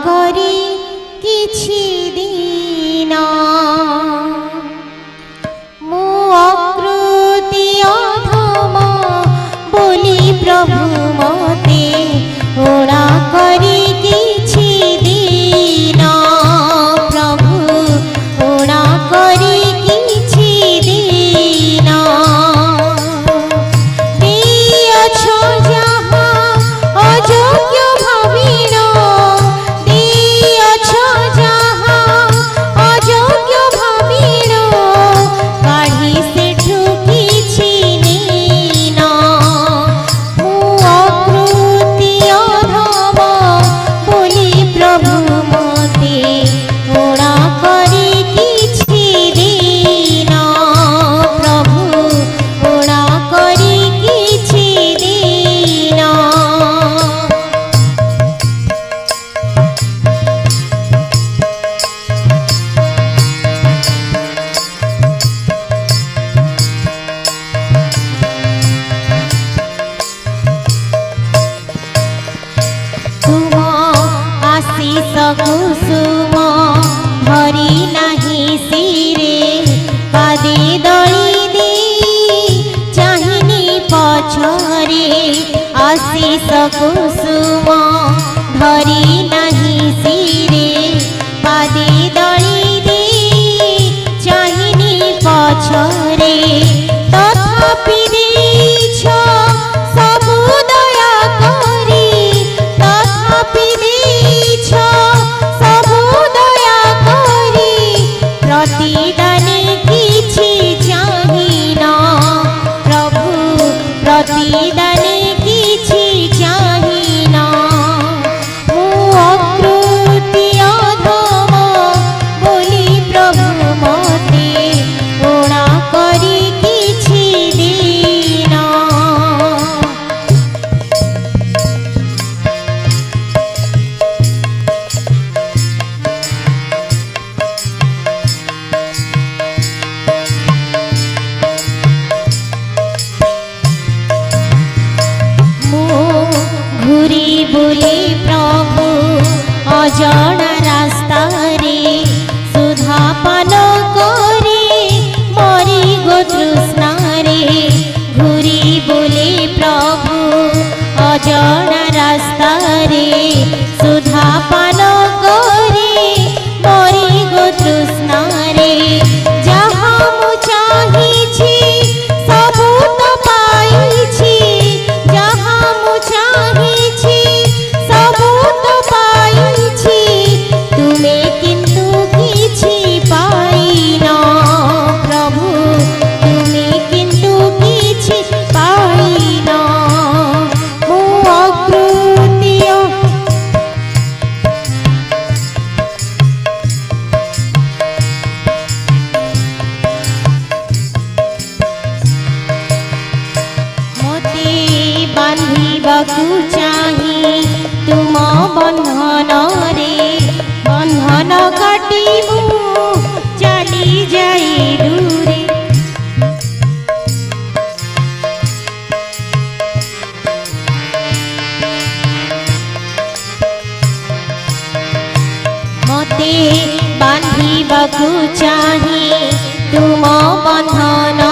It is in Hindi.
करी किछि दिन मु अकृति अधम बोली प्रभु मते ओणा करी किछि दिन प्रभु ओणा करी किछि दिन दियछ जहाँ अयोग्य भाविन दियछ जहाँ अयोग्य भाविन काढ़ी सेठु किछि नीन मु अकृति अधम बोली प्रभु मते ओणा करी किछि दिन प्रभु ओणा करी किछि दिन तुम आशीष कुसुम धरी नाही सिरे पादे दली दे चाहिनी पछरे आशीष कुसुम धरी नाही सिरे पादे दली दे चाहिनी पछरे तथापि देछ सबु दया करी तथापि देछ सबु दया करी प्रतिदाने किछि चाहिन प्रभु प्रतिदाने किछि चाहिन मु अकृति अधम बोली प्रभु मते ओणा करी किछि दिन मु घुरी बुली प्रभु अजणा रास्ता रे सुधा पान करे मरी गो तृष्णा रे घुरी बुली प्रभु अजणा रास्ता रे सुधा पान करे मरी गो तृष्णा रे जहाँ मु चाहिछि सबु तो पाइछि जहाँ मु चाहिछि सबु तो पाइछि तुमे किन्तु किछि पाइन प्रभु तुमे किन्तु किछि पाइन मु अकृति मते बांधिबाकु चाहि तुम बंधन रे बंधन काटी मु चली जाई दूरे मते बांधिबाकु चाहि तुम बंधन